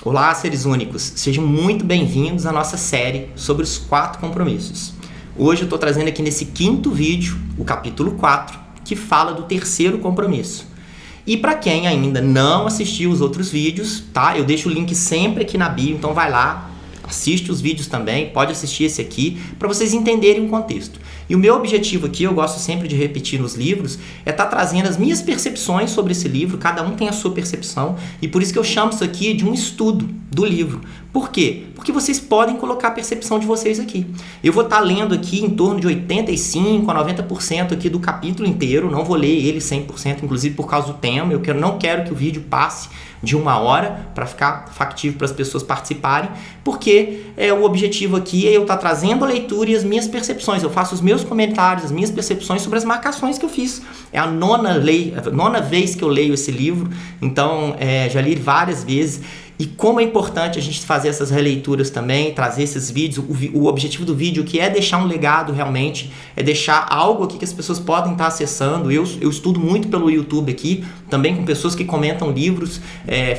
Olá, seres únicos! Sejam muito bem-vindos à nossa série sobre os 4 compromissos. Hoje eu estou trazendo aqui nesse 5º vídeo, o capítulo 4, que fala do 3º compromisso. E para quem ainda não assistiu os outros vídeos, tá? Eu deixo o link sempre aqui na bio, então vai lá, assiste os vídeos também, pode assistir esse aqui, para vocês entenderem o contexto. E o meu objetivo aqui, eu gosto sempre de repetir nos livros, é estar trazendo as minhas percepções sobre esse livro, cada um tem a sua percepção, e por isso que eu chamo isso aqui de um estudo do livro. Por quê? Porque vocês podem colocar a percepção de vocês aqui. Eu vou estar lendo aqui em torno de 85% a 90% aqui do capítulo inteiro, não vou ler ele 100%, inclusive por causa do tema, não quero que o vídeo passe de 1 hora para ficar factível para as pessoas participarem, porque o objetivo aqui é eu estar trazendo a leitura e as minhas percepções. Eu faço os meus comentários, as minhas percepções sobre as marcações que eu fiz. É a nona vez que eu leio esse livro, então já li várias vezes. E como é importante a gente fazer essas releituras também, trazer esses vídeos, o objetivo do vídeo que é deixar um legado realmente, é deixar algo aqui que as pessoas podem estar acessando. Eu estudo muito pelo YouTube aqui, também com pessoas que comentam livros,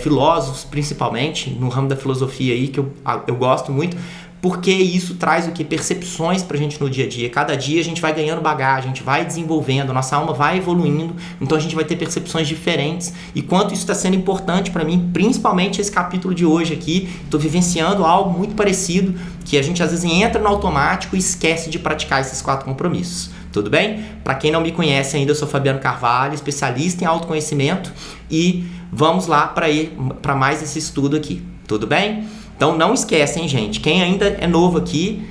filósofos principalmente, no ramo da filosofia aí, que eu gosto muito, porque isso traz o que? Percepções pra gente no dia a dia. Cada dia a gente vai ganhando bagagem, a gente vai desenvolvendo, a nossa alma vai evoluindo, então a gente vai ter percepções diferentes. E quanto isso está sendo importante para mim, principalmente esse capítulo de hoje aqui, estou vivenciando algo muito parecido, que a gente às vezes entra no automático e esquece de praticar esses 4 compromissos. Tudo bem? Para quem não me conhece ainda, eu sou Fabiano Carvalho, especialista em autoconhecimento, e vamos lá para mais esse estudo aqui. Tudo bem? Então não esquecem, gente, quem ainda é novo aqui,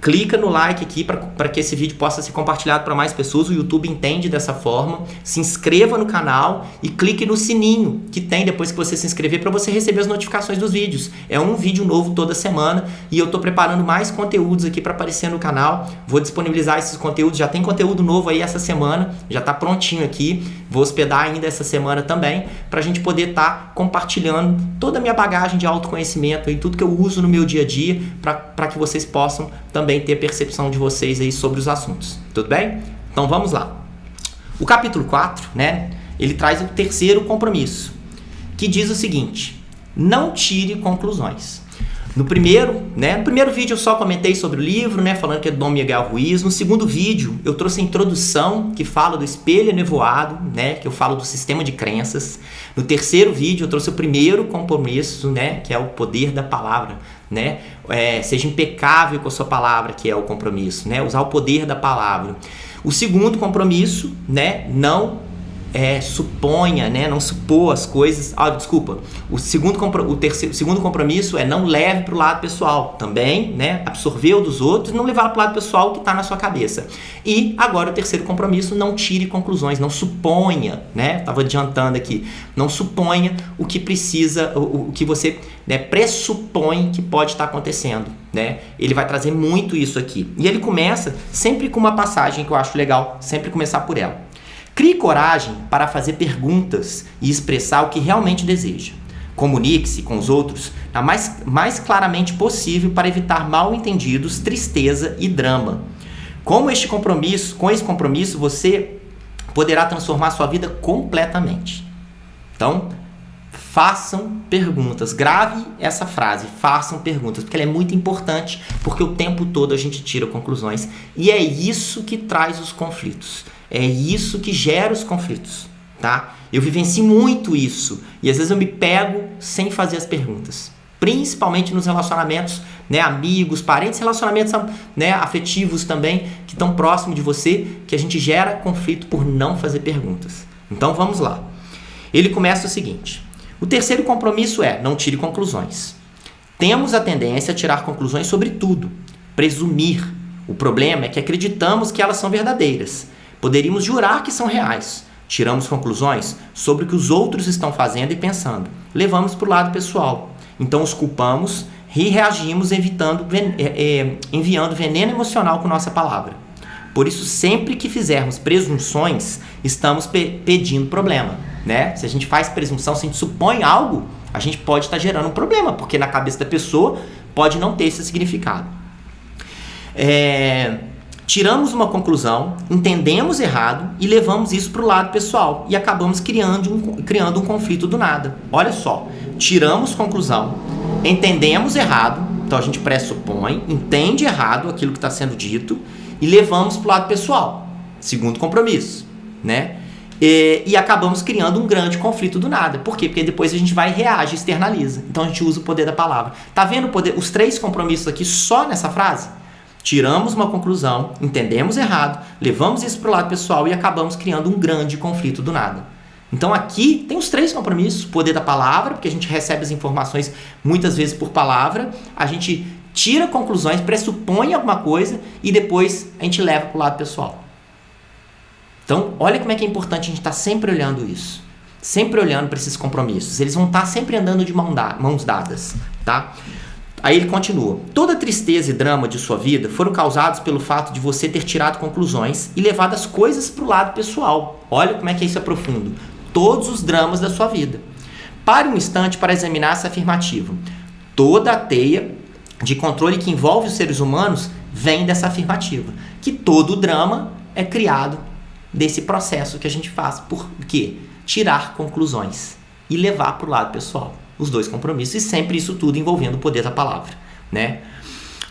clica no like aqui para que esse vídeo possa ser compartilhado para mais pessoas. O YouTube entende dessa forma. Se inscreva no canal e clique no sininho que tem depois que você se inscrever para você receber as notificações dos vídeos. É um vídeo novo toda semana e eu estou preparando mais conteúdos aqui para aparecer no canal. Vou disponibilizar esses conteúdos. Já tem conteúdo novo aí essa semana, já está prontinho aqui. Vou hospedar ainda essa semana também para a gente poder estar compartilhando toda a minha bagagem de autoconhecimento e tudo que eu uso no meu dia a dia para que vocês possam também ter a percepção de vocês aí sobre os assuntos. Tudo bem? Então vamos lá. O capítulo 4, né, ele traz o 3º compromisso, que diz o seguinte: não tire conclusões. No primeiro vídeo eu só comentei sobre o livro, né, falando que é do Dom Miguel Ruiz. No segundo vídeo eu trouxe a introdução, que fala do espelho enevoado, né, que eu falo do sistema de crenças. No 3º vídeo eu trouxe o primeiro compromisso, né, que é o poder da palavra, né, seja impecável com a sua palavra, que é o compromisso, né, usar o poder da palavra. O segundo compromisso, né, não suponha, né, não supor as coisas. O segundo compromisso é não leve para o lado pessoal também, né, absorver o dos outros e não levar para o lado pessoal o que está na sua cabeça. E agora o 3º compromisso: não tire conclusões, não suponha, né, estava adiantando aqui, não suponha o que precisa, o que você, né, pressupõe que pode estar acontecendo, né. Ele vai trazer muito isso aqui. E ele começa sempre com uma passagem que eu acho legal, sempre começar por ela. Crie coragem para fazer perguntas e expressar o que realmente deseja. Comunique-se com os outros da mais claramente possível para evitar mal-entendidos, tristeza e drama. Com esse compromisso, você poderá transformar sua vida completamente. Então, façam perguntas. Grave essa frase, façam perguntas, porque ela é muito importante, porque o tempo todo a gente tira conclusões. E é isso que traz os conflitos. É isso que gera os conflitos, tá? Eu vivencio muito isso e às vezes eu me pego sem fazer as perguntas, principalmente nos relacionamentos, né, amigos, parentes, relacionamentos, né, afetivos também, que estão próximos de você, que a gente gera conflito por não fazer perguntas. Então vamos lá. Ele começa o seguinte: o 3º compromisso é: não tire conclusões. Temos a tendência a tirar conclusões sobre tudo, presumir. O problema é que acreditamos que elas são verdadeiras. Poderíamos jurar que são reais. Tiramos conclusões sobre o que os outros estão fazendo e pensando. Levamos para o lado pessoal. Então os culpamos e reagimos enviando veneno emocional com nossa palavra. Por isso, sempre que fizermos presunções, estamos pedindo problema, né? Se a gente faz presunção, se a gente supõe algo, a gente pode estar gerando um problema, porque na cabeça da pessoa pode não ter esse significado. tiramos uma conclusão, entendemos errado e levamos isso para o lado pessoal e acabamos criando um conflito do nada. Olha só, tiramos conclusão, entendemos errado, então a gente pressupõe, entende errado aquilo que está sendo dito e levamos para o lado pessoal, segundo compromisso, né? E acabamos criando um grande conflito do nada. Por quê? Porque depois a gente vai e reage, externaliza. Então a gente usa o poder da palavra. Tá vendo os 3 compromissos aqui só nessa frase? Tiramos uma conclusão, entendemos errado, levamos isso para o lado pessoal e acabamos criando um grande conflito do nada. Então aqui tem os 3 compromissos. Poder da palavra, porque a gente recebe as informações muitas vezes por palavra, a gente tira conclusões, pressupõe alguma coisa e depois a gente leva para o lado pessoal. Então, olha como é que é importante a gente estar sempre olhando isso. Sempre olhando para esses compromissos. Eles vão estar sempre andando de mãos dadas, tá? Aí ele continua. Toda tristeza e drama de sua vida foram causados pelo fato de você ter tirado conclusões e levado as coisas para o lado pessoal. Olha como é que isso é profundo. Todos os dramas da sua vida. Pare um instante para examinar essa afirmativa. Toda a teia de controle que envolve os seres humanos vem dessa afirmativa. Que todo o drama é criado desse processo que a gente faz. Por quê? Tirar conclusões e levar para o lado pessoal. Os 2 compromissos. E sempre isso tudo envolvendo o poder da palavra, né?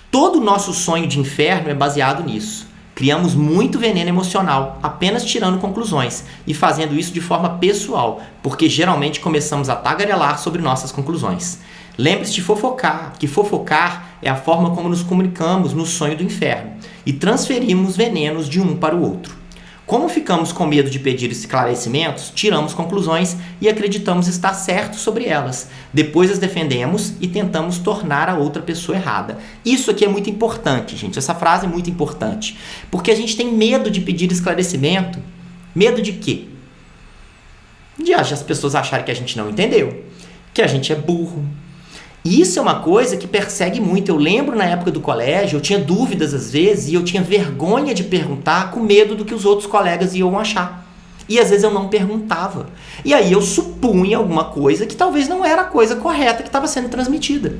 Todo o nosso sonho de inferno é baseado nisso. Criamos muito veneno emocional, apenas tirando conclusões e fazendo isso de forma pessoal, porque geralmente começamos a tagarelar sobre nossas conclusões. Lembre-se de fofocar, que fofocar é a forma como nos comunicamos no sonho do inferno e transferimos venenos de um para o outro. Como ficamos com medo de pedir esclarecimentos, tiramos conclusões e acreditamos estar certos sobre elas. Depois as defendemos e tentamos tornar a outra pessoa errada. Isso aqui é muito importante, gente. Essa frase é muito importante. Porque a gente tem medo de pedir esclarecimento. Medo de quê? De as pessoas acharem que a gente não entendeu. Que a gente é burro. E isso é uma coisa que persegue muito. Eu lembro na época do colégio, eu tinha dúvidas às vezes e eu tinha vergonha de perguntar com medo do que os outros colegas iam achar. E às vezes eu não perguntava. E aí eu supunha alguma coisa que talvez não era a coisa correta que estava sendo transmitida.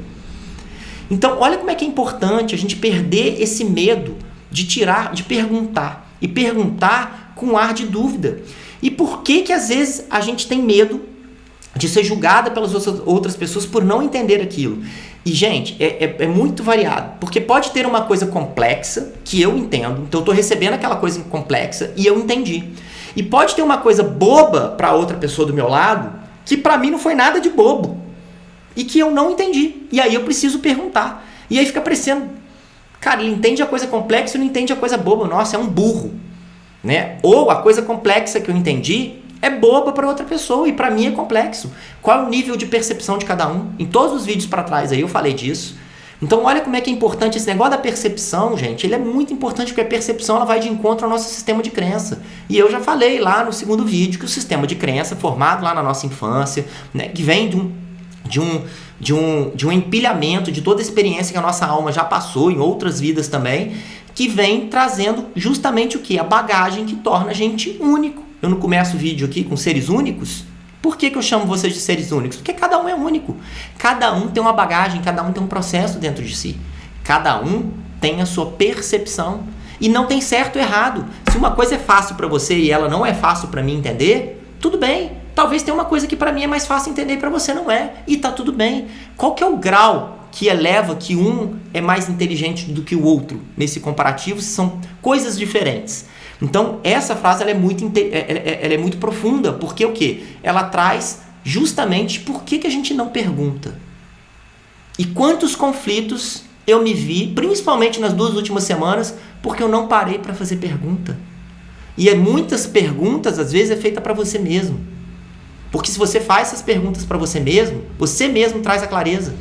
Então, olha como é que é importante a gente perder esse medo de perguntar. E perguntar com ar de dúvida. E por que às vezes a gente tem medo de ser julgada pelas outras pessoas por não entender aquilo? E, gente, é muito variado. Porque pode ter uma coisa complexa que eu entendo. Então, eu estou recebendo aquela coisa complexa e eu entendi. E pode ter uma coisa boba para outra pessoa do meu lado que para mim não foi nada de bobo. E que eu não entendi. E aí eu preciso perguntar. E aí fica parecendo... Cara, ele entende a coisa complexa e não entende a coisa boba. Nossa, é um burro, né? Ou a coisa complexa que eu entendi é boba para outra pessoa e para mim é complexo. Qual é o nível de percepção de cada um? Em todos os vídeos para trás aí eu falei disso. Então olha como é que é importante esse negócio da percepção, gente. Ele é muito importante porque a percepção ela vai de encontro ao nosso sistema de crença. E eu já falei lá no segundo vídeo que o sistema de crença formado lá na nossa infância, né, que vem de um empilhamento de toda a experiência que a nossa alma já passou em outras vidas também, que vem trazendo justamente o que? A bagagem que torna a gente único. Eu não começo o vídeo aqui com seres únicos? Por que eu chamo vocês de seres únicos? Porque cada um é único. Cada um tem uma bagagem, cada um tem um processo dentro de si. Cada um tem a sua percepção. E não tem certo ou errado. Se uma coisa é fácil para você e ela não é fácil para mim entender, tudo bem. Talvez tenha uma coisa que para mim é mais fácil entender e para você não é. E tá tudo bem. Qual que é o grau que eleva que um é mais inteligente do que o outro nesse comparativo? São coisas diferentes. Então, essa frase ela é muito profunda, porque o quê? Ela traz justamente por que a gente não pergunta. E quantos conflitos eu me vi, principalmente nas 2 últimas semanas, porque eu não parei para fazer pergunta. E muitas perguntas, às vezes, é feita para você mesmo. Porque se você faz essas perguntas para você mesmo traz a clareza.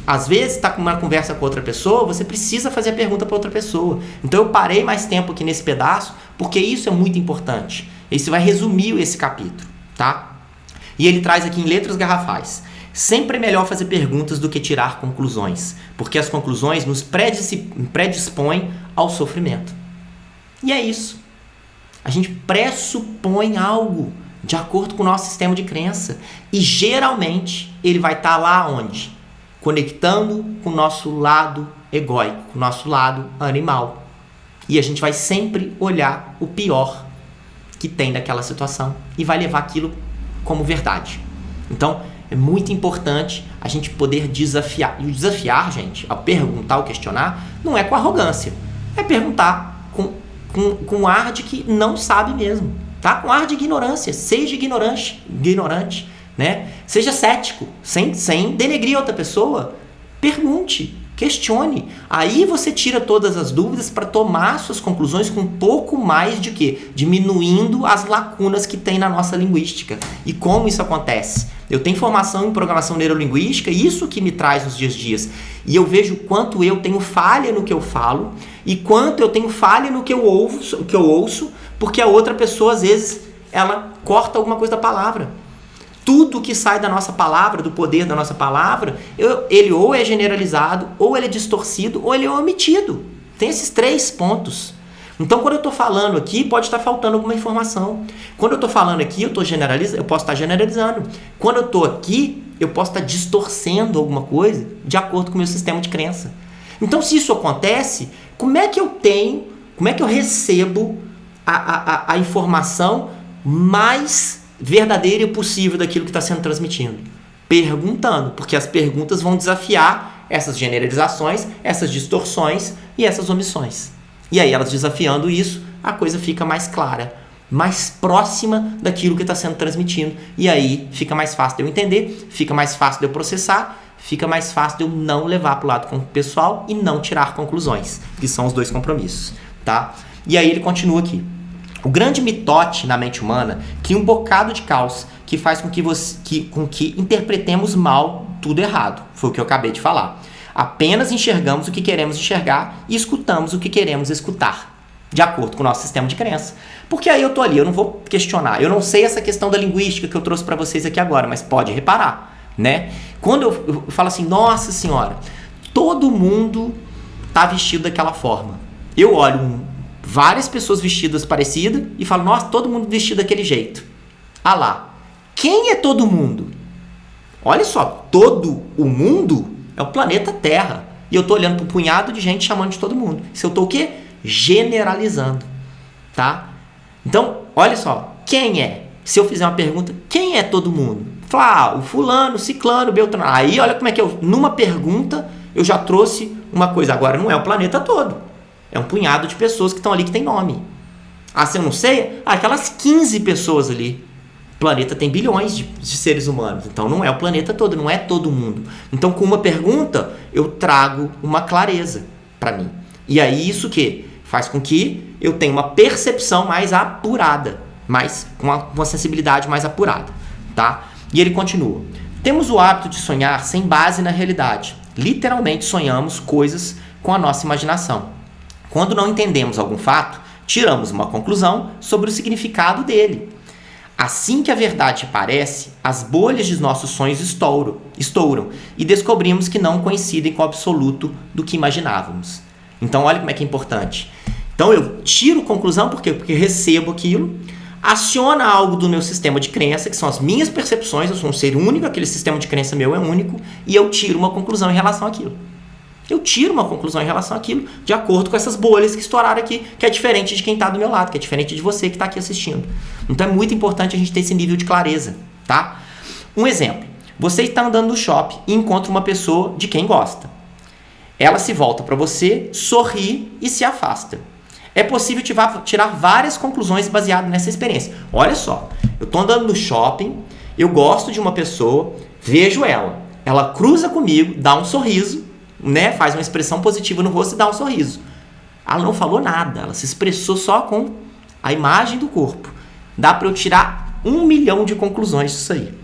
Às vezes, está com uma conversa com outra pessoa, você precisa fazer a pergunta para outra pessoa. Então, eu parei mais tempo aqui nesse pedaço, porque isso é muito importante. Esse vai resumir esse capítulo, tá? E ele traz aqui em letras garrafais. Sempre é melhor fazer perguntas do que tirar conclusões, porque as conclusões nos predispõem ao sofrimento. E é isso. A gente pressupõe algo de acordo com o nosso sistema de crença. E, geralmente, ele vai estar lá onde? Conectando com o nosso lado egóico, com o nosso lado animal. E a gente vai sempre olhar o pior que tem naquela situação e vai levar aquilo como verdade. Então, é muito importante a gente poder desafiar. E o desafiar, gente, ao perguntar ou questionar, não é com arrogância. É perguntar com ar de que não sabe mesmo. Tá? Com ar de ignorância. Seja ignorante, né? Seja cético, sem denegrir outra pessoa. Pergunte, questione. Aí você tira todas as dúvidas para tomar suas conclusões com um pouco mais de quê? Diminuindo as lacunas que tem na nossa linguística. E como isso acontece? Eu tenho formação em programação neurolinguística, isso que me traz nos dias. E eu vejo quanto eu tenho falha no que eu falo e quanto eu tenho falha no que eu ouço, porque a outra pessoa, às vezes, ela corta alguma coisa da palavra. Tudo que sai da nossa palavra, do poder da nossa palavra, ele ou é generalizado, ou ele é distorcido, ou ele é omitido. Tem esses 3 pontos. Então, quando eu estou falando aqui, pode estar faltando alguma informação. Quando eu estou falando aqui, eu posso estar generalizando. Quando eu estou aqui, eu posso estar distorcendo alguma coisa de acordo com o meu sistema de crença. Então, se isso acontece, como é que eu recebo a informação mais verdadeira possível daquilo que está sendo transmitido? Perguntando, porque as perguntas vão desafiar essas generalizações, essas distorções e essas omissões. E aí, elas desafiando isso, a coisa fica mais clara, mais próxima daquilo que está sendo transmitido. E aí, fica mais fácil de eu entender, fica mais fácil de eu processar, fica mais fácil de eu não levar para o lado pessoal e não tirar conclusões, que são os 2 compromissos, tá? E aí, ele continua aqui. O grande mitote na mente humana cria um bocado de caos que faz com que interpretemos mal tudo errado. Foi o que eu acabei de falar. Apenas enxergamos o que queremos enxergar e escutamos o que queremos escutar, de acordo com o nosso sistema de crença. Porque aí eu tô ali, eu não vou questionar. Eu não sei essa questão da linguística que eu trouxe para vocês aqui agora, mas pode reparar, né? Quando eu falo assim, nossa senhora, todo mundo tá vestido daquela forma. Eu olho várias pessoas vestidas parecidas e falo, nossa, todo mundo vestido daquele jeito. Ah lá, quem é todo mundo? Olha só, todo o mundo é o planeta Terra. E eu tô olhando para um punhado de gente chamando de todo mundo. Se eu tô o quê? Generalizando, tá? Então, olha só, quem é? Se eu fizer uma pergunta, quem é todo mundo? Falar, o fulano, o ciclano, o beltrano. Aí, olha como é que numa pergunta, eu já trouxe uma coisa. Agora, não é o planeta todo. É um punhado de pessoas que estão ali que tem nome. Ah, se eu não sei, aquelas 15 pessoas ali. O planeta tem bilhões de seres humanos, então não é o planeta todo, não é todo mundo. Então, com uma pergunta, eu trago uma clareza para mim. E aí isso que faz com que eu tenha uma percepção mais apurada, com uma sensibilidade mais apurada, tá? E ele continua. Temos o hábito de sonhar sem base na realidade. Literalmente sonhamos coisas com a nossa imaginação. Quando não entendemos algum fato, tiramos uma conclusão sobre o significado dele. Assim que a verdade aparece, as bolhas de nossos sonhos estouram e descobrimos que não coincidem com o absoluto do que imaginávamos. Então, olha como é que é importante. Então, eu tiro conclusão, por quê? Porque recebo aquilo, aciona algo do meu sistema de crença, que são as minhas percepções, eu sou um ser único, aquele sistema de crença meu é único, e eu tiro uma conclusão em relação àquilo. Eu tiro uma conclusão em relação àquilo de acordo com essas bolhas que estouraram aqui, que é diferente de quem está do meu lado, que é diferente de você que está aqui assistindo. Então é muito importante a gente ter esse nível de clareza, tá? Um exemplo. Você está andando no shopping e encontra uma pessoa de quem gosta. Ela se volta para você, sorri e se afasta. É possível tirar várias conclusões baseadas nessa experiência. Olha só, eu estou andando no shopping, eu gosto de uma pessoa, vejo ela cruza comigo, dá um sorriso, né, faz uma expressão positiva no rosto e dá um sorriso. Ela não falou nada, ela se expressou só com a imagem do corpo. Dá para eu tirar 1 milhão de conclusões disso aí.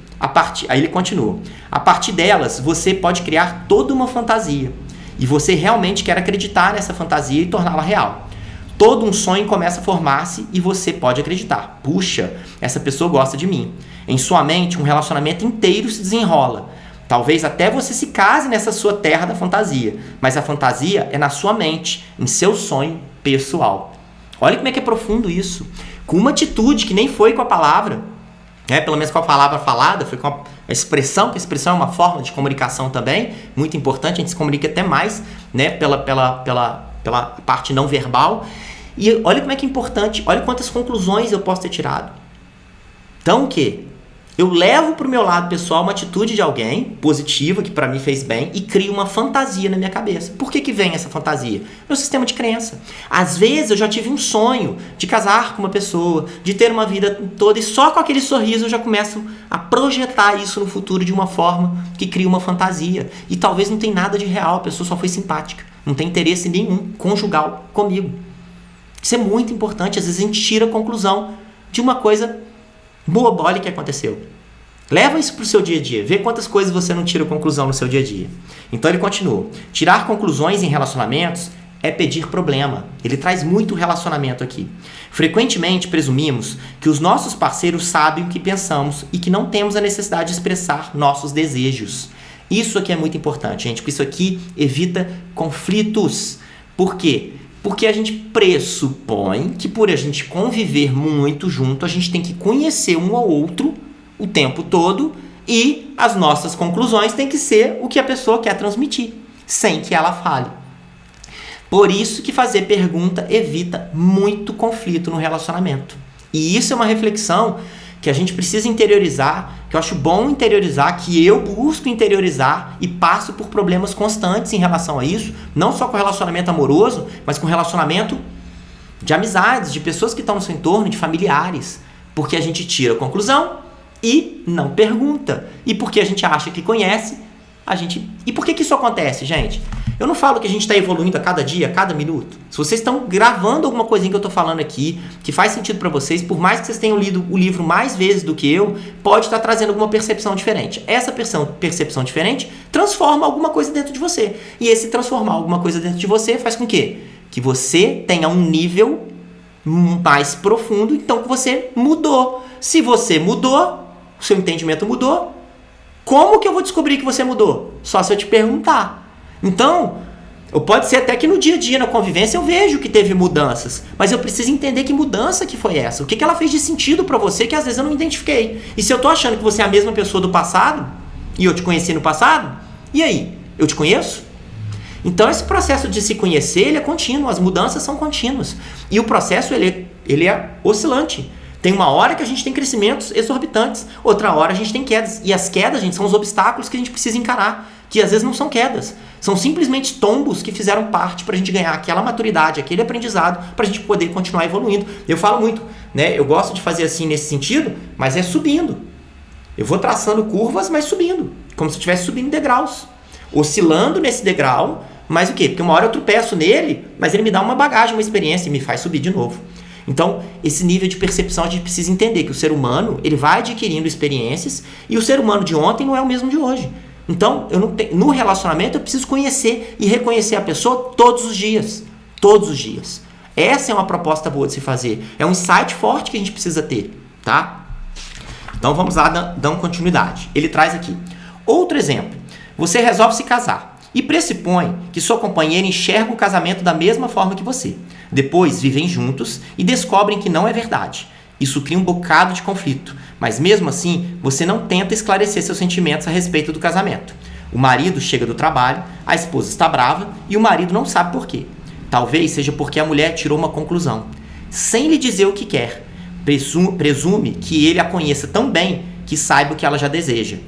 Aí ele continua. A partir delas, você pode criar toda uma fantasia. E você realmente quer acreditar nessa fantasia e torná-la real. Todo um sonho começa a formar-se e você pode acreditar. Puxa, essa pessoa gosta de mim. Em sua mente, um relacionamento inteiro se desenrola. Talvez até você se case nessa sua terra da fantasia, mas a fantasia é na sua mente, em seu sonho pessoal. Olha como é que é profundo isso. Com uma atitude que nem foi com a palavra, né? Pelo menos com a palavra falada, foi com a expressão, que a expressão é uma forma de comunicação também, muito importante, a gente se comunica até mais, né? pela parte não verbal. E olha como é que é importante, olha quantas conclusões eu posso ter tirado. Então o quê? Eu levo para o meu lado pessoal uma atitude de alguém positiva, que para mim fez bem, e crio uma fantasia na minha cabeça. Por que vem essa fantasia? Meu sistema de crença. Às vezes eu já tive um sonho de casar com uma pessoa, de ter uma vida toda, e só com aquele sorriso eu já começo a projetar isso no futuro de uma forma que cria uma fantasia. E talvez não tem nada de real, a pessoa só foi simpática. Não tem interesse nenhum conjugal comigo. Isso é muito importante. Às vezes a gente tira a conclusão de uma coisa bobole que aconteceu. Leva isso para o seu dia a dia. Vê quantas coisas você não tira conclusão no seu dia a dia. Então ele continua. Tirar conclusões em relacionamentos é pedir problema. Ele traz muito relacionamento aqui. Frequentemente presumimos que os nossos parceiros sabem o que pensamos e que não temos a necessidade de expressar nossos desejos. Isso aqui é muito importante, gente, porque isso aqui evita conflitos. Por quê? Porque a gente pressupõe que por a gente conviver muito junto, a gente tem que conhecer um ao outro o tempo todo e as nossas conclusões têm que ser o que a pessoa quer transmitir, sem que ela fale. Por isso que fazer pergunta evita muito conflito no relacionamento. E isso é uma reflexão que a gente precisa interiorizar, que eu acho bom interiorizar, que eu busco interiorizar e passo por problemas constantes em relação a isso, não só com relacionamento amoroso, mas com relacionamento de amizades, de pessoas que estão no seu entorno, de familiares, porque a gente tira a conclusão e não pergunta, e porque a gente acha que conhece, E por que isso acontece, gente? Eu não falo que a gente está evoluindo a cada dia, a cada minuto. Se vocês estão gravando alguma coisinha que eu estou falando aqui, que faz sentido para vocês, por mais que vocês tenham lido o livro mais vezes do que eu, pode estar trazendo alguma percepção diferente. Essa percepção diferente transforma alguma coisa dentro de você. E esse transformar alguma coisa dentro de você faz com que você tenha um nível mais profundo, então que você mudou. Se você mudou, o seu entendimento mudou, como que eu vou descobrir que você mudou? Só se eu te perguntar. Então, pode ser até que no dia a dia, na convivência, eu vejo que teve mudanças, mas eu preciso entender que mudança que foi essa. O que ela fez de sentido pra você que às vezes eu não identifiquei. E se eu tô achando que você é a mesma pessoa do passado, e eu te conheci no passado, e aí? Eu te conheço? Então esse processo de se conhecer, ele é contínuo, as mudanças são contínuas. E o processo, ele é oscilante. Tem uma hora que a gente tem crescimentos exorbitantes, outra hora a gente tem quedas. E as quedas, gente, são os obstáculos que a gente precisa encarar, que às vezes não são quedas. São simplesmente tombos que fizeram parte para a gente ganhar aquela maturidade, aquele aprendizado, para a gente poder continuar evoluindo. Eu falo muito, né? Eu gosto de fazer assim nesse sentido, mas é subindo. Eu vou traçando curvas, mas subindo. Como se eu estivesse subindo degraus. Oscilando nesse degrau, mas o quê? Porque uma hora eu tropeço nele, mas ele me dá uma bagagem, uma experiência e me faz subir de novo. Então, esse nível de percepção a gente precisa entender que o ser humano, ele vai adquirindo experiências e o ser humano de ontem não é o mesmo de hoje. Então, no relacionamento eu preciso conhecer e reconhecer a pessoa todos os dias. Todos os dias. Essa é uma proposta boa de se fazer. É um insight forte que a gente precisa ter, tá? Então, vamos lá, dando continuidade. Ele traz aqui. Outro exemplo. Você resolve se casar e pressupõe que sua companheira enxerga o casamento da mesma forma que você. Depois vivem juntos e descobrem que não é verdade. Isso cria um bocado de conflito, mas mesmo assim você não tenta esclarecer seus sentimentos a respeito do casamento. O marido chega do trabalho, a esposa está brava e o marido não sabe por quê. Talvez seja porque a mulher tirou uma conclusão, sem lhe dizer o que quer. Presume que ele a conheça tão bem que saiba o que ela já deseja,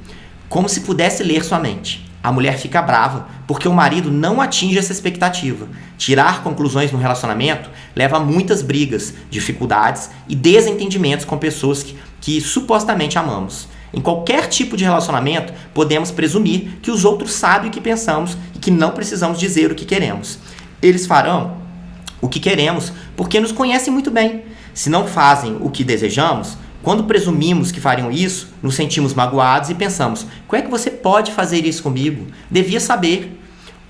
como se pudesse ler sua mente. A mulher fica brava porque o marido não atinge essa expectativa. Tirar conclusões no relacionamento leva a muitas brigas, dificuldades e desentendimentos com pessoas que supostamente amamos. Em qualquer tipo de relacionamento, podemos presumir que os outros sabem o que pensamos e que não precisamos dizer o que queremos. Eles farão o que queremos porque nos conhecem muito bem. Se não fazem o que desejamos, quando presumimos que fariam isso, nos sentimos magoados e pensamos: como é que você pode fazer isso comigo? Devia saber.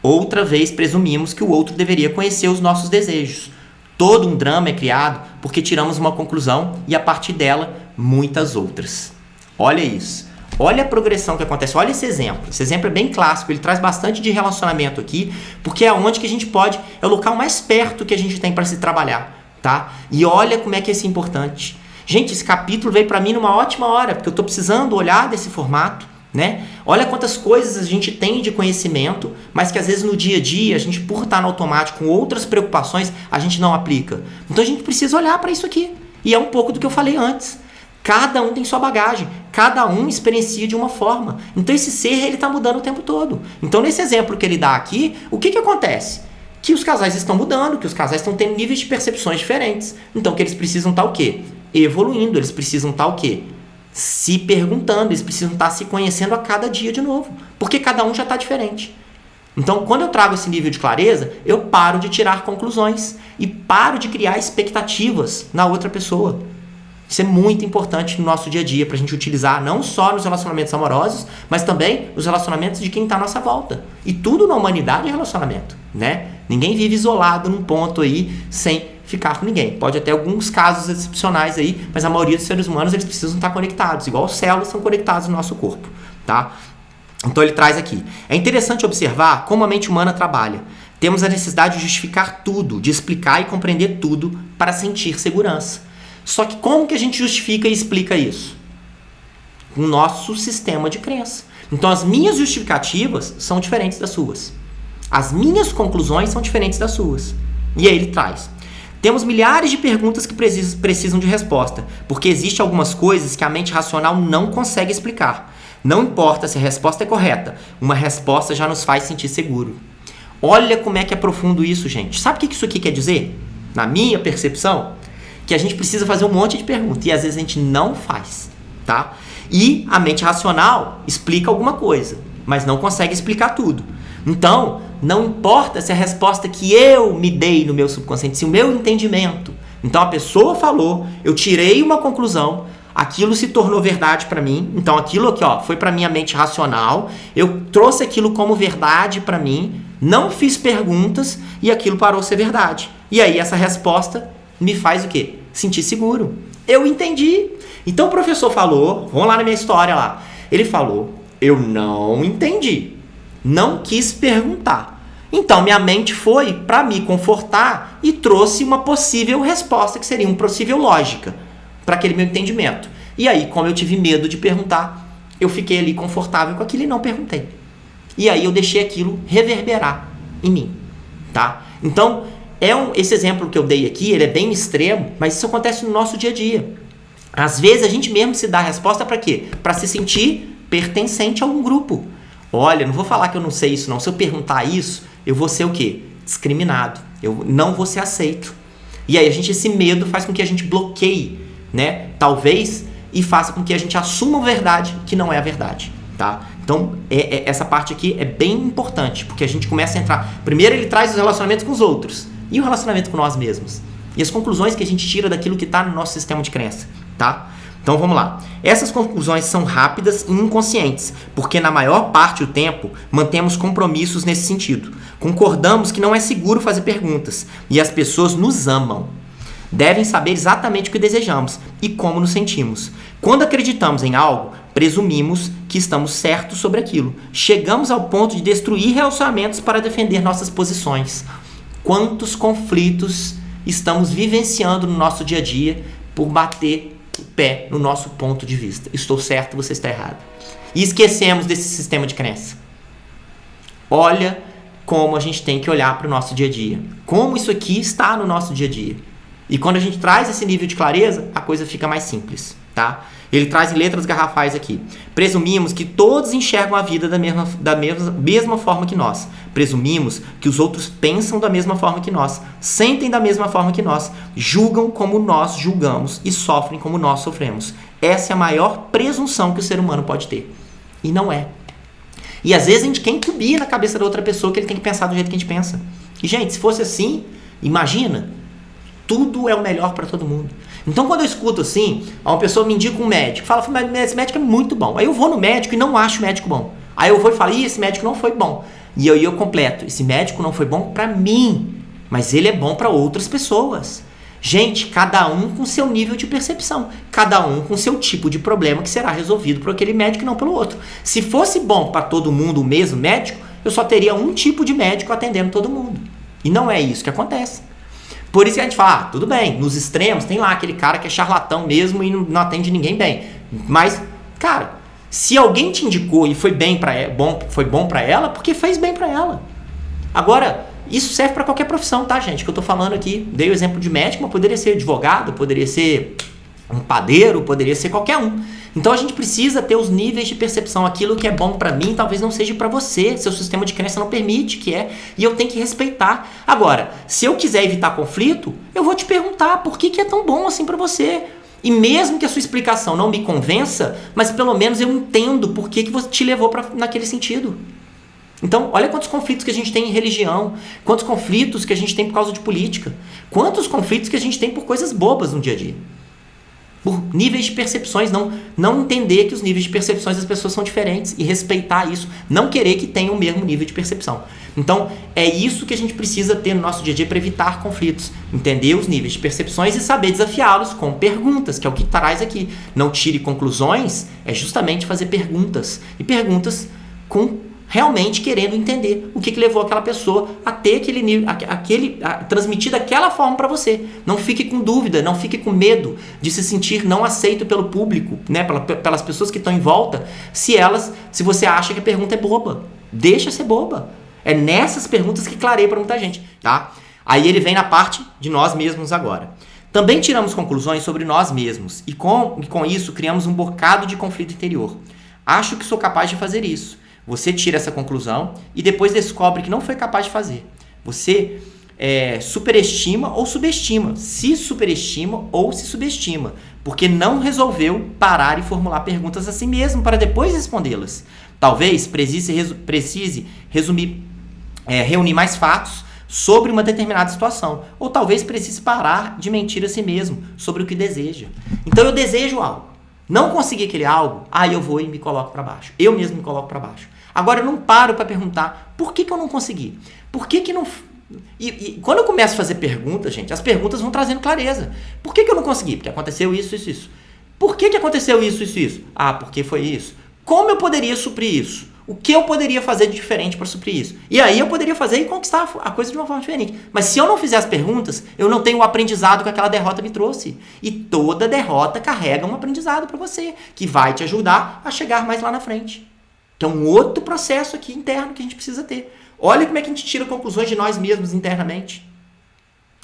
Outra vez presumimos que o outro deveria conhecer os nossos desejos. Todo um drama é criado porque tiramos uma conclusão e a partir dela muitas outras. Olha isso. Olha a progressão que acontece. Olha esse exemplo. Esse exemplo é bem clássico. Ele traz bastante de relacionamento aqui, porque é onde que a gente pode, é o local mais perto que a gente tem para se trabalhar, tá? E olha como é que é importante. Gente, esse capítulo veio para mim numa ótima hora, porque eu estou precisando olhar desse formato, né? Olha quantas coisas a gente tem de conhecimento, mas que às vezes no dia a dia, a gente, por estar no automático com outras preocupações, a gente não aplica. Então a gente precisa olhar para isso aqui. E é um pouco do que eu falei antes. Cada um tem sua bagagem, cada um experiencia de uma forma. Então esse ser, ele está mudando o tempo todo. Então nesse exemplo que ele dá aqui, o que acontece? Que os casais estão mudando, que os casais estão tendo níveis de percepções diferentes. Então que eles precisam estar o quê? Evoluindo, eles precisam estar o quê? Se perguntando, eles precisam estar se conhecendo a cada dia de novo, porque cada um já está diferente. Então, quando eu trago esse nível de clareza, eu paro de tirar conclusões e paro de criar expectativas na outra pessoa. Isso é muito importante no nosso dia a dia, para a gente utilizar não só nos relacionamentos amorosos, mas também nos relacionamentos de quem está à nossa volta. E tudo na humanidade é relacionamento, né? Ninguém vive isolado num ponto aí, sem ficar com ninguém. Pode ter alguns casos excepcionais aí, mas a maioria dos seres humanos, eles precisam estar conectados, igual as células são conectadas no nosso corpo, tá? Então ele traz aqui. É interessante observar como a mente humana trabalha. Temos a necessidade de justificar tudo, de explicar e compreender tudo para sentir segurança. Só que como que a gente justifica e explica isso? Com o nosso sistema de crença. Então as minhas justificativas são diferentes das suas. As minhas conclusões são diferentes das suas. E aí ele traz. Temos milhares de perguntas que precisam de resposta, porque existem algumas coisas que a mente racional não consegue explicar. Não importa se a resposta é correta, uma resposta já nos faz sentir seguro. Olha como é que é profundo isso, gente. Sabe o que isso aqui quer dizer? Na minha percepção, que a gente precisa fazer um monte de perguntas e às vezes a gente não faz, tá? E a mente racional explica alguma coisa, mas não consegue explicar tudo. Então, não importa se a resposta que eu me dei no meu subconsciente, se o meu entendimento. Então a pessoa falou, eu tirei uma conclusão, aquilo se tornou verdade para mim. Então aquilo aqui, ó, foi para minha mente racional, eu trouxe aquilo como verdade para mim, não fiz perguntas e aquilo parou a ser verdade. E aí essa resposta me faz o quê? Sentir seguro. Eu entendi. Então o professor falou, vamos lá na minha história lá. Ele falou, eu não entendi. Não quis perguntar. Então minha mente foi para me confortar e trouxe uma possível resposta, que seria uma possível lógica para aquele meu entendimento. E aí, como eu tive medo de perguntar, eu fiquei ali confortável com aquilo e não perguntei. E aí eu deixei aquilo reverberar em mim, tá? Então, esse exemplo que eu dei aqui, ele é bem extremo, mas isso acontece no nosso dia a dia. Às vezes a gente mesmo se dá a resposta para quê? Para se sentir pertencente a um grupo. Olha, não vou falar que eu não sei isso não. Se eu perguntar isso, eu vou ser o quê? Discriminado. Eu não vou ser aceito. E aí esse medo faz com que a gente bloqueie, né? Talvez, e faça com que a gente assuma a verdade que não é a verdade, tá? Então, essa parte aqui é bem importante, porque a gente começa a entrar... Primeiro ele traz os relacionamentos com os outros e o relacionamento com nós mesmos. E as conclusões que a gente tira daquilo que está no nosso sistema de crença, tá? Então vamos lá. Essas conclusões são rápidas e inconscientes, porque na maior parte do tempo mantemos compromissos nesse sentido. Concordamos que não é seguro fazer perguntas e as pessoas nos amam. Devem saber exatamente o que desejamos e como nos sentimos. Quando acreditamos em algo, presumimos que estamos certos sobre aquilo. Chegamos ao ponto de destruir relacionamentos para defender nossas posições. Quantos conflitos estamos vivenciando no nosso dia a dia por bater o pé no nosso ponto de vista? Estou certo, você está errado. E esquecemos desse sistema de crença. Olha como a gente tem que olhar para o nosso dia a dia. Como isso aqui está no nosso dia a dia. E quando a gente traz esse nível de clareza, a coisa fica mais simples, tá? Ele traz em letras garrafais aqui. Presumimos que todos enxergam a vida da mesma forma que nós. Presumimos que os outros pensam da mesma forma que nós, sentem da mesma forma que nós, julgam como nós julgamos e sofrem como nós sofremos. Essa é a maior presunção que o ser humano pode ter. E não é. E às vezes a gente quer incumbir na cabeça da outra pessoa que ele tem que pensar do jeito que a gente pensa. E gente, se fosse assim, imagina... Tudo é o melhor para todo mundo. Então, quando eu escuto assim, uma pessoa me indica um médico, fala, esse médico é muito bom. Aí eu vou no médico e não acho o médico bom. Aí eu vou e falo, esse médico não foi bom. E aí eu completo, esse médico não foi bom para mim, mas ele é bom para outras pessoas. Gente, cada um com seu nível de percepção, cada um com seu tipo de problema que será resolvido por aquele médico e não pelo outro. Se fosse bom para todo mundo o mesmo médico, eu só teria um tipo de médico atendendo todo mundo. E não é isso que acontece. Por isso que a gente fala, tudo bem, nos extremos tem lá aquele cara que é charlatão mesmo e não atende ninguém bem. Mas, cara, Se alguém te indicou e foi bom para ela, porque fez bem para ela. Agora, isso serve para qualquer profissão, tá, gente? Que eu tô falando aqui, dei o exemplo de médico, mas poderia ser advogado, poderia ser um padeiro, poderia ser qualquer um. Então a gente precisa ter os níveis de percepção. Aquilo que é bom para mim talvez não seja para você. Seu sistema de crença não permite que é. E eu tenho que respeitar. Agora, se eu quiser evitar conflito, eu vou te perguntar por que é tão bom assim para você. E mesmo que a sua explicação não me convença, mas pelo menos eu entendo por que você te levou naquele sentido. Então, olha quantos conflitos que a gente tem em religião, quantos conflitos que a gente tem por causa de política, quantos conflitos que a gente tem por coisas bobas no dia a dia. Por níveis de percepções, não entender que os níveis de percepções das pessoas são diferentes e respeitar isso, não querer que tenham o mesmo nível de percepção. Então, é isso que a gente precisa ter no nosso dia a dia para evitar conflitos, entender os níveis de percepções e saber desafiá-los com perguntas, que é o que traz aqui. Não tire conclusões, é justamente fazer perguntas, e perguntas com realmente querendo entender o que levou aquela pessoa a ter aquele nível, transmitir daquela forma para você. Não fique com dúvida, não fique com medo de se sentir não aceito pelo público, né, pelas pessoas que estão em volta, se você acha que a pergunta é boba. Deixa ser boba. É nessas perguntas que clareia para muita gente, tá? Aí ele vem na parte de nós mesmos agora. Também tiramos conclusões sobre nós mesmos e com isso criamos um bocado de conflito interior. Acho que sou capaz de fazer isso. Você tira essa conclusão e depois descobre que não foi capaz de fazer. Você superestima ou subestima. Se superestima ou se subestima. Porque não resolveu parar e formular perguntas a si mesmo para depois respondê-las. Talvez precise reunir mais fatos sobre uma determinada situação. Ou talvez precise parar de mentir a si mesmo sobre o que deseja. Então eu desejo algo. Não consegui aquele algo, aí eu vou e me coloco para baixo. Eu mesmo me coloco para baixo. Agora eu não paro para perguntar por que eu não consegui? Por que não... E quando eu começo a fazer perguntas, gente, as perguntas vão trazendo clareza. Por que eu não consegui? Porque aconteceu isso, isso, isso. Por que aconteceu isso, isso, isso? Ah, porque foi isso. Como eu poderia suprir isso? O que eu poderia fazer de diferente para suprir isso? E aí eu poderia fazer e conquistar a coisa de uma forma diferente. Mas se eu não fizer as perguntas, eu não tenho o aprendizado que aquela derrota me trouxe. E toda derrota carrega um aprendizado para você, que vai te ajudar a chegar mais lá na frente. Que é um outro processo aqui interno que a gente precisa ter. Olha como é que a gente tira conclusões de nós mesmos internamente.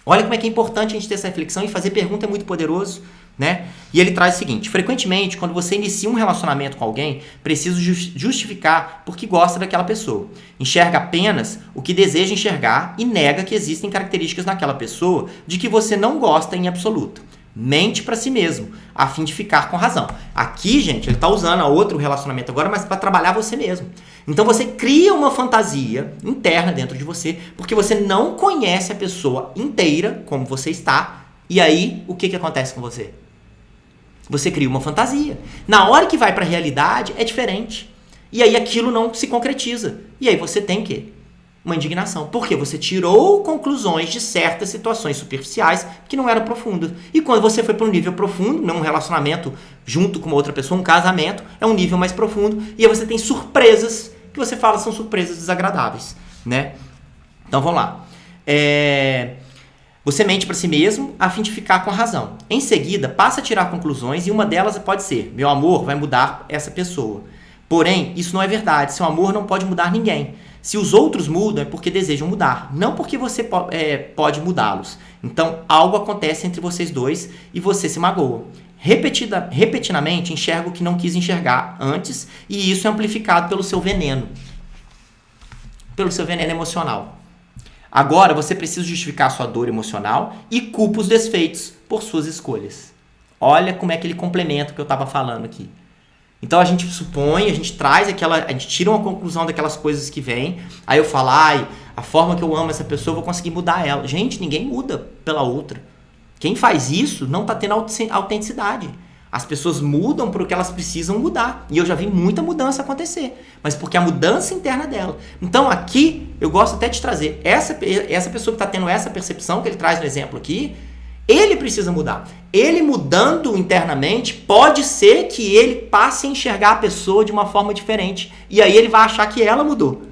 Olha como é que é importante a gente ter essa reflexão e fazer pergunta é muito poderoso, né? E ele traz o seguinte: frequentemente, quando você inicia um relacionamento com alguém, precisa justificar porque gosta daquela pessoa. Enxerga apenas o que deseja enxergar e nega que existem características naquela pessoa de que você não gosta em absoluto. Mente para si mesmo, a fim de ficar com razão. Aqui, gente, ele está usando a outro relacionamento agora, mas para trabalhar você mesmo. Então você cria uma fantasia interna dentro de você, porque você não conhece a pessoa inteira, como você está, e aí o que acontece com você? Você cria uma fantasia. Na hora que vai para a realidade, é diferente. E aí aquilo não se concretiza. E aí você tem o quê? Uma indignação. Porque você tirou conclusões de certas situações superficiais que não eram profundas. E quando você foi para um nível profundo, num relacionamento junto com uma outra pessoa, um casamento, é um nível mais profundo. E aí você tem surpresas que você fala são surpresas desagradáveis, né? Então vamos lá. Você mente para si mesmo a fim de ficar com a razão. Em seguida, passa a tirar conclusões e uma delas pode ser: meu amor vai mudar essa pessoa. Porém, isso não é verdade. Seu amor não pode mudar ninguém. Se os outros mudam é porque desejam mudar, não porque você pode mudá-los. Então, algo acontece entre vocês dois e você se magoa. Repetidamente, enxerga o que não quis enxergar antes e isso é amplificado pelo seu veneno. Pelo seu veneno emocional. Agora, você precisa justificar a sua dor emocional e culpa os desfeitos por suas escolhas. Olha como é que ele complementa o que eu estava falando aqui. Então a gente supõe, a gente traz a gente tira uma conclusão daquelas coisas que vêm, aí eu falo, a forma que eu amo essa pessoa, eu vou conseguir mudar ela. Gente, ninguém muda pela outra. Quem faz isso não está tendo autenticidade. As pessoas mudam porque elas precisam mudar. E eu já vi muita mudança acontecer, mas porque a mudança interna dela. Então aqui, eu gosto até de trazer essa pessoa que está tendo essa percepção que ele traz no exemplo aqui, ele precisa mudar. Ele mudando internamente, pode ser que ele passe a enxergar a pessoa de uma forma diferente. E aí ele vai achar que ela mudou.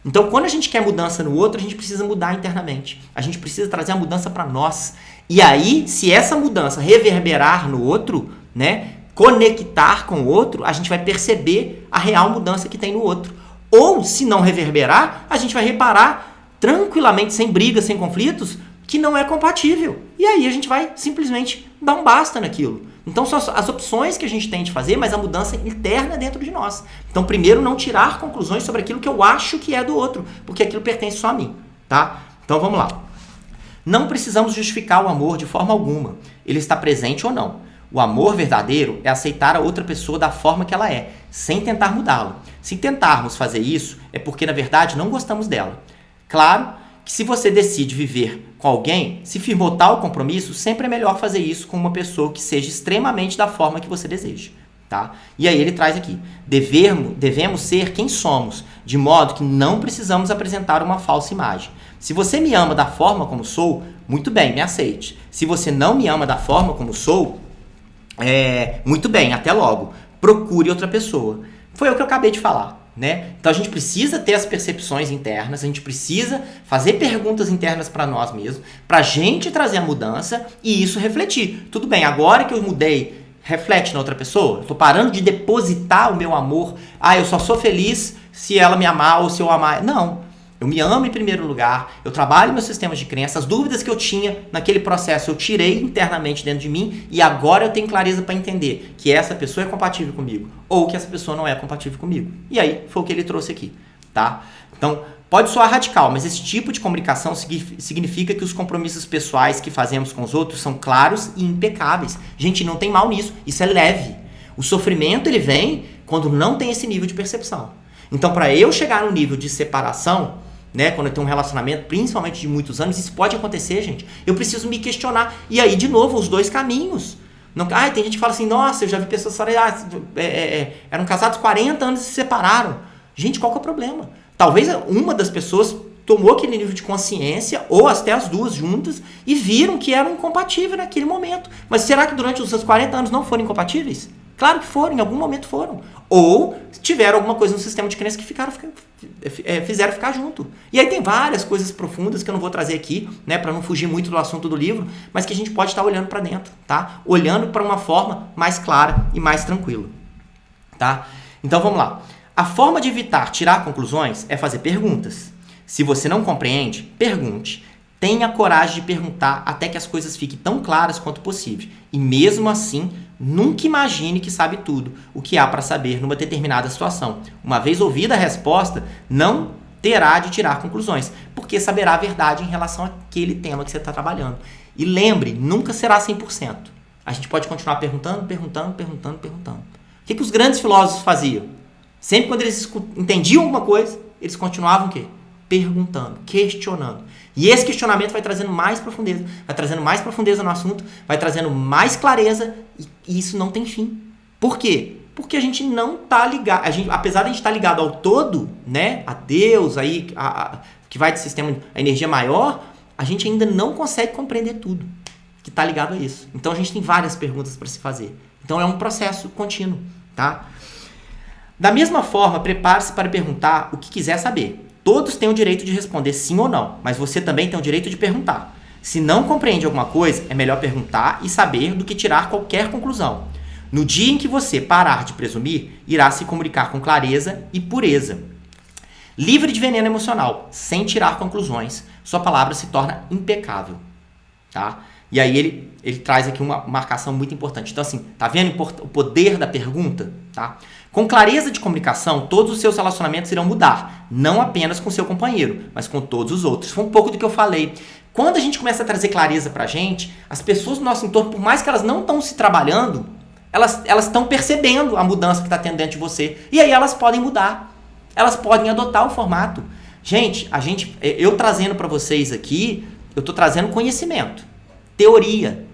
Então, quando a gente quer mudança no outro, a gente precisa mudar internamente. A gente precisa trazer a mudança para nós. E aí, se essa mudança reverberar no outro, né, conectar com o outro, a gente vai perceber a real mudança que tem no outro. Ou, se não reverberar, a gente vai reparar tranquilamente, sem brigas, sem conflitos, que não é compatível. E aí a gente vai simplesmente dar um basta naquilo. Então são as opções que a gente tem de fazer, mas a mudança interna dentro de nós. Então primeiro não tirar conclusões sobre aquilo que eu acho que é do outro, porque aquilo pertence só a mim, tá? Então vamos lá. Não precisamos justificar o amor de forma alguma. Ele está presente ou não. O amor verdadeiro é aceitar a outra pessoa da forma que ela é, sem tentar mudá-la. Se tentarmos fazer isso, é porque na verdade não gostamos dela. Claro que se você decide viver com alguém, se firmou tal compromisso, sempre é melhor fazer isso com uma pessoa que seja extremamente da forma que você deseja. Tá? E aí ele traz aqui, devemos ser quem somos, de modo que não precisamos apresentar uma falsa imagem. Se você me ama da forma como sou, muito bem, me aceite. Se você não me ama da forma como sou, muito bem, até logo. Procure outra pessoa. Foi o que eu acabei de falar. Né? Então a gente precisa ter as percepções internas, a gente precisa fazer perguntas internas para nós mesmos, para a gente trazer a mudança e isso refletir. Tudo bem, agora que eu mudei, reflete na outra pessoa? Eu estou parando de depositar o meu amor. Eu só sou feliz se ela me amar ou se eu amar. Não. Eu me amo em primeiro lugar, eu trabalho meus sistemas de crença, as dúvidas que eu tinha naquele processo eu tirei internamente dentro de mim e agora eu tenho clareza para entender que essa pessoa é compatível comigo ou que essa pessoa não é compatível comigo. E aí foi o que ele trouxe aqui, tá? Então, pode soar radical, mas esse tipo de comunicação significa que os compromissos pessoais que fazemos com os outros são claros e impecáveis. Gente, não tem mal nisso, isso é leve. O sofrimento ele vem quando não tem esse nível de percepção. Então, para eu chegar no nível de separação, né, quando eu tenho um relacionamento, principalmente de muitos anos, isso pode acontecer, gente. Eu preciso me questionar. E aí, de novo, os dois caminhos. Não, tem gente que fala assim, nossa, eu já vi pessoas falarem, eram casados 40 anos e se separaram. Gente, qual que é o problema? Talvez uma das pessoas tomou aquele nível de consciência, ou até as duas juntas, e viram que eram incompatíveis naquele momento. Mas será que durante os seus 40 anos não foram incompatíveis? Claro que foram, em algum momento foram. Ou tiveram alguma coisa no sistema de crença que fizeram ficar junto. E aí tem várias coisas profundas que eu não vou trazer aqui, né, para não fugir muito do assunto do livro, mas que a gente pode estar olhando para dentro, tá? Olhando para uma forma mais clara e mais tranquila, tá? Então vamos lá. A forma de evitar tirar conclusões é fazer perguntas. Se você não compreende, pergunte. Tenha coragem de perguntar até que as coisas fiquem tão claras quanto possível. E mesmo assim, nunca imagine que sabe tudo o que há para saber numa determinada situação. Uma vez ouvida a resposta, não terá de tirar conclusões, porque saberá a verdade em relação àquele tema que você está trabalhando. E lembre, nunca será 100%. A gente pode continuar perguntando. O que os grandes filósofos faziam? Sempre quando eles entendiam alguma coisa, eles continuavam o quê? Perguntando, questionando. E esse questionamento vai trazendo mais profundeza no assunto, vai trazendo mais clareza e isso não tem fim. Por quê? Porque a gente não está ligado, apesar de a gente estar ligado ao todo, né, a Deus, aí, que vai do sistema, a energia maior, a gente ainda não consegue compreender tudo que está ligado a isso. Então a gente tem várias perguntas para se fazer. Então é um processo contínuo, tá? Da mesma forma, prepare-se para perguntar o que quiser saber. Todos têm o direito de responder sim ou não, mas você também tem o direito de perguntar. Se não compreende alguma coisa, é melhor perguntar e saber do que tirar qualquer conclusão. No dia em que você parar de presumir, irá se comunicar com clareza e pureza. Livre de veneno emocional, sem tirar conclusões, sua palavra se torna impecável. Tá? E aí ele traz aqui uma marcação muito importante. Então assim, tá vendo o poder da pergunta? Tá? Com clareza de comunicação, todos os seus relacionamentos irão mudar. Não apenas com seu companheiro, mas com todos os outros. Foi um pouco do que eu falei. Quando a gente começa a trazer clareza pra gente, as pessoas do nosso entorno, por mais que elas não estão se trabalhando, elas estão percebendo a mudança que está tendo dentro de você. E aí elas podem mudar. Elas podem adotar o formato. Gente, eu trazendo para vocês aqui, eu estou trazendo conhecimento, teoria.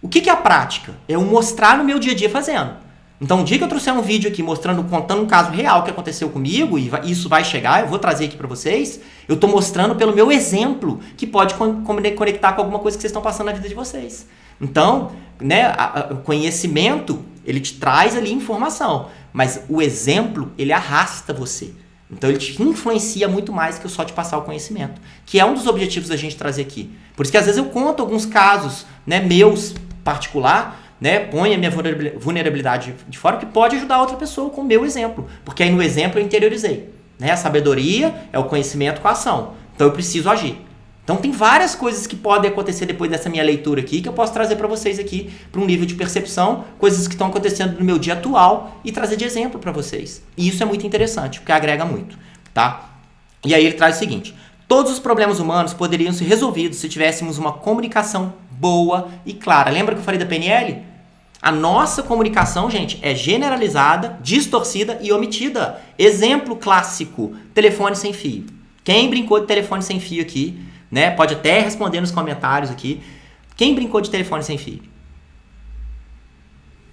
O que é a prática? É eu mostrar no meu dia a dia fazendo. Então, um dia que eu trouxer um vídeo aqui contando um caso real que aconteceu comigo, e isso vai chegar, eu vou trazer aqui para vocês, eu estou mostrando pelo meu exemplo que pode conectar com alguma coisa que vocês estão passando na vida de vocês. Então, né, o conhecimento, ele te traz ali informação, mas o exemplo, ele arrasta você. Então, ele te influencia muito mais que eu só te passar o conhecimento, que é um dos objetivos da gente trazer aqui. Por isso que às vezes eu conto alguns casos, né, meus particular, né? Põe a minha vulnerabilidade de fora, que pode ajudar outra pessoa com o meu exemplo. Porque aí no exemplo eu interiorizei. Né? A sabedoria é o conhecimento com a ação. Então eu preciso agir. Então tem várias coisas que podem acontecer depois dessa minha leitura aqui, que eu posso trazer para vocês aqui, para um nível de percepção, coisas que estão acontecendo no meu dia atual e trazer de exemplo para vocês. E isso é muito interessante, porque agrega muito, tá? E aí ele traz o seguinte: todos os problemas humanos poderiam ser resolvidos se tivéssemos uma comunicação boa e clara. Lembra que eu falei da PNL? A nossa comunicação, gente, é generalizada, distorcida e omitida. Exemplo clássico: telefone sem fio. Quem brincou de telefone sem fio aqui, né? Pode até responder nos comentários aqui. Quem brincou de telefone sem fio?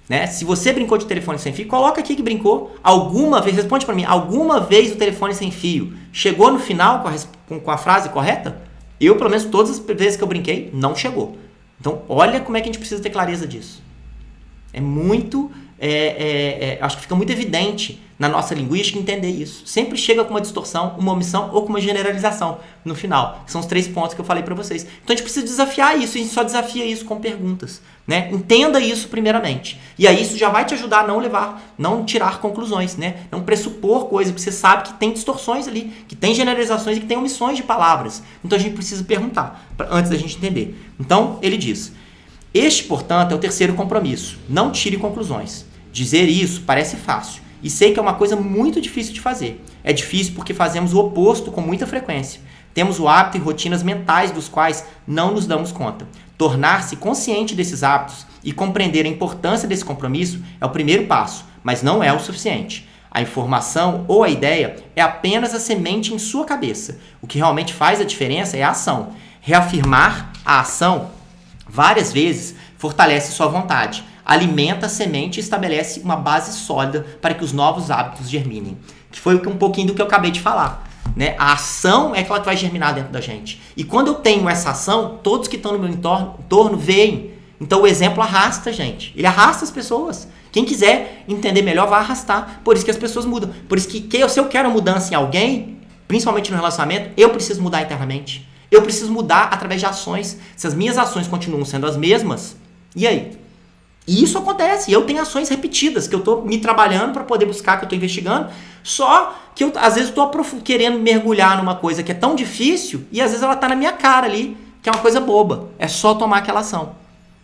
Né? Se você brincou de telefone sem fio, coloca aqui que brincou. Alguma vez, responde para mim, alguma vez o telefone sem fio chegou no final com a frase correta? Eu, pelo menos, todas as vezes que eu brinquei, não chegou. Então, olha como é que a gente precisa ter clareza disso. É muito... acho que fica muito evidente na nossa linguística entender isso. Sempre chega com uma distorção, uma omissão ou com uma generalização no final. São os 3 pontos que eu falei para vocês. Então a gente precisa desafiar isso, e a gente só desafia isso com perguntas. Né? Entenda isso primeiramente. E aí isso já vai te ajudar a não tirar conclusões, né? Não pressupor coisas, porque você sabe que tem distorções ali, que tem generalizações e que tem omissões de palavras. Então a gente precisa perguntar antes da gente entender. Então ele diz: este, portanto, é o terceiro compromisso. Não tire conclusões. Dizer isso parece fácil. E sei que é uma coisa muito difícil de fazer. É difícil porque fazemos o oposto com muita frequência. Temos o hábito e rotinas mentais dos quais não nos damos conta. Tornar-se consciente desses hábitos e compreender a importância desse compromisso é o primeiro passo, mas não é o suficiente. A informação ou a ideia é apenas a semente em sua cabeça. O que realmente faz a diferença é a ação. Reafirmar a ação várias vezes fortalece sua vontade, alimenta a semente e estabelece uma base sólida para que os novos hábitos germinem. Que foi um pouquinho do que eu acabei de falar. Né? A ação é aquela que vai germinar dentro da gente. E quando eu tenho essa ação, todos que estão no meu entorno veem. Então o exemplo arrasta, gente. Ele arrasta as pessoas. Quem quiser entender melhor vai arrastar. Por isso que as pessoas mudam. Por isso que se eu quero mudança em alguém, principalmente no relacionamento, eu preciso mudar internamente. Eu preciso mudar através de ações. Se as minhas ações continuam sendo as mesmas, e aí? E isso acontece. Eu tenho ações repetidas que eu estou me trabalhando para poder buscar, que eu estou investigando. Só que eu, às vezes, estou querendo mergulhar numa coisa que é tão difícil e às vezes ela está na minha cara ali, que é uma coisa boba. É só tomar aquela ação.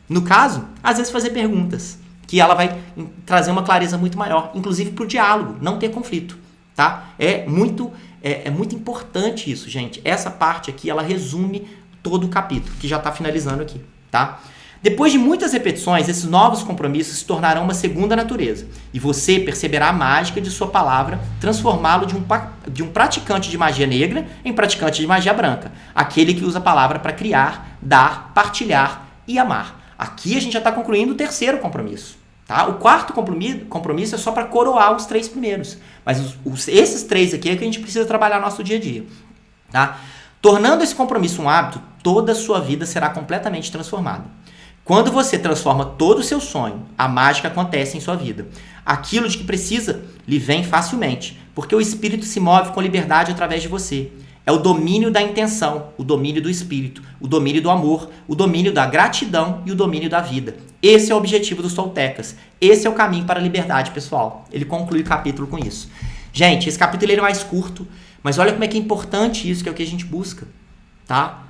No caso, às vezes fazer perguntas, que ela vai trazer uma clareza muito maior, inclusive para o diálogo, não ter conflito. Tá? É muito importante isso, gente. Essa parte aqui, ela resume todo o capítulo, que já está finalizando aqui. Tá? Depois de muitas repetições, esses novos compromissos se tornarão uma segunda natureza. E você perceberá a mágica de sua palavra, transformá-lo de um praticante de magia negra em praticante de magia branca. Aquele que usa a palavra para criar, dar, partilhar e amar. Aqui a gente já está concluindo o terceiro compromisso. Tá? O quarto compromisso é só para coroar os 3 primeiros. Mas esses 3 aqui é que a gente precisa trabalhar no nosso dia a dia. Tá? Tornando esse compromisso um hábito, toda a sua vida será completamente transformada. Quando você transforma todo o seu sonho, a mágica acontece em sua vida. Aquilo de que precisa lhe vem facilmente, porque o espírito se move com liberdade através de você. É o domínio da intenção, o domínio do espírito, o domínio do amor, o domínio da gratidão e o domínio da vida. Esse é o objetivo dos toltecas. Esse é o caminho para a liberdade, pessoal. Ele conclui o capítulo com isso. Gente, esse capítulo ele é mais curto, mas olha como é que é importante isso, que é o que a gente busca. Tá?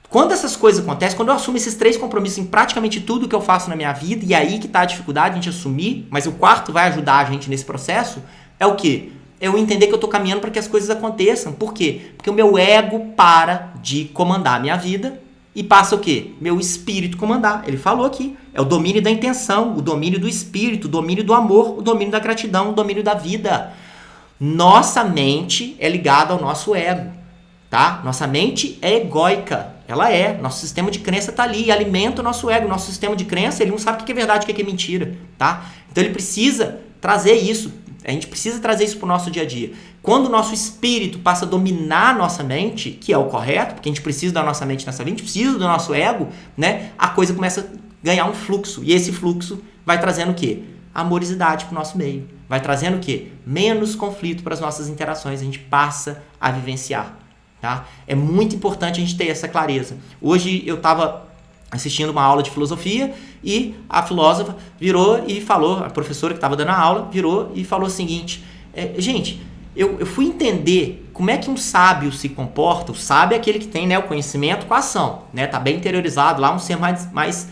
Quando essas coisas acontecem, quando eu assumo esses 3 compromissos em praticamente tudo que eu faço na minha vida, e aí que está a dificuldade de a gente assumir, mas o quarto vai ajudar a gente nesse processo, é o quê? É eu entender que eu estou caminhando para que as coisas aconteçam. Por quê? Porque o meu ego para de comandar a minha vida e passa o quê? Meu espírito comandar. Ele falou aqui. É o domínio da intenção, o domínio do espírito, o domínio do amor, o domínio da gratidão, o domínio da vida. Nossa mente é ligada ao nosso ego. Tá? Nossa mente é egóica. Ela é. Nosso sistema de crença está ali e alimenta o nosso ego. Nosso sistema de crença, ele não sabe o que é verdade e o que é mentira. Tá? Então ele precisa trazer isso. A gente precisa trazer isso para o nosso dia a dia. Quando o nosso espírito passa a dominar a nossa mente, que é o correto, porque a gente precisa da nossa mente nessa vida, a gente precisa do nosso ego, né? A coisa começa a ganhar um fluxo. E esse fluxo vai trazendo o quê? Amorosidade para o nosso meio. Vai trazendo o quê? Menos conflito para as nossas interações. A gente passa a vivenciar. Tá? É muito importante a gente ter essa clareza. Hoje eu estava assistindo uma aula de filosofia e a filósofa virou e falou, a professora que estava dando a aula, virou e falou o seguinte, gente, eu fui entender como é que um sábio se comporta. O sábio é aquele que tem, né, o conhecimento com a ação, né, tá bem interiorizado lá, um ser mais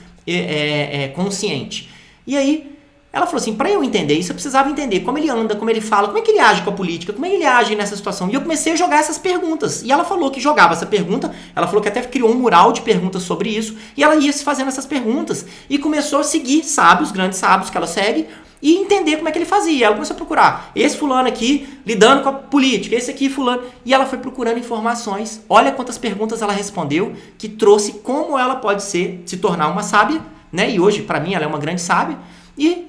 consciente. E aí ela falou assim, para eu entender isso, eu precisava entender como ele anda, como ele fala, como é que ele age com a política, como é que ele age nessa situação. E eu comecei a jogar essas perguntas. E ela falou que jogava essa pergunta, ela falou que até criou um mural de perguntas sobre isso, e ela ia se fazendo essas perguntas. E começou a seguir sábios, grandes sábios que ela segue, e entender como é que ele fazia. Ela começou a procurar, esse fulano aqui lidando com a política, esse aqui fulano. E ela foi procurando informações. Olha quantas perguntas ela respondeu, que trouxe como ela pode se tornar uma sábia, né? E hoje, para mim, ela é uma grande sábia. E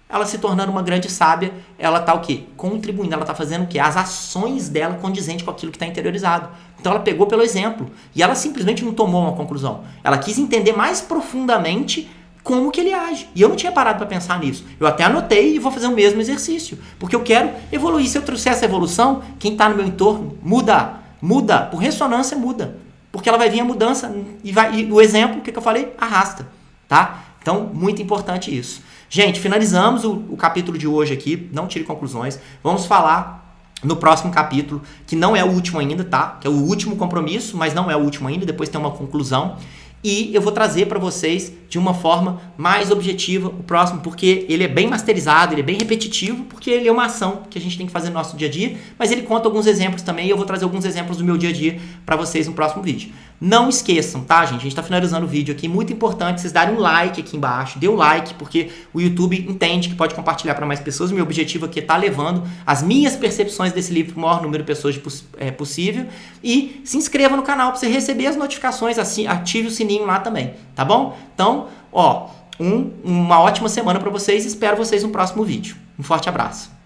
ela se tornando uma grande sábia, ela está o quê? Contribuindo, ela está fazendo o quê? As ações dela condizentes com aquilo que está interiorizado. Então ela pegou pelo exemplo. E ela simplesmente não tomou uma conclusão. Ela quis entender mais profundamente como que ele age. E eu não tinha parado para pensar nisso. Eu até anotei e vou fazer o mesmo exercício. Porque eu quero evoluir. Se eu trouxer essa evolução, quem está no meu entorno muda. Muda. Por ressonância, muda. Porque ela vai vir a mudança. E o exemplo, o que eu falei? Arrasta. Tá? Então, muito importante isso. Gente, finalizamos o capítulo de hoje aqui. Não tire conclusões. Vamos falar no próximo capítulo, que não é o último ainda, tá? Que é o último compromisso, mas não é o último ainda. Depois tem uma conclusão. E eu vou trazer para vocês de uma forma mais objetiva o próximo, porque ele é bem masterizado, ele é bem repetitivo, porque ele é uma ação que a gente tem que fazer no nosso dia a dia, mas ele conta alguns exemplos também, e eu vou trazer alguns exemplos do meu dia a dia para vocês no próximo vídeo. Não esqueçam, tá, gente? A gente está finalizando o vídeo aqui, muito importante vocês darem um like aqui embaixo, dê o like, porque o YouTube entende que pode compartilhar para mais pessoas. O meu objetivo aqui é estar levando as minhas percepções desse livro para o maior número de pessoas possível. E se inscreva no canal para você receber as notificações, assim, ative o sininho lá também, tá bom? Então, uma ótima semana para vocês e espero vocês no próximo vídeo. Um forte abraço.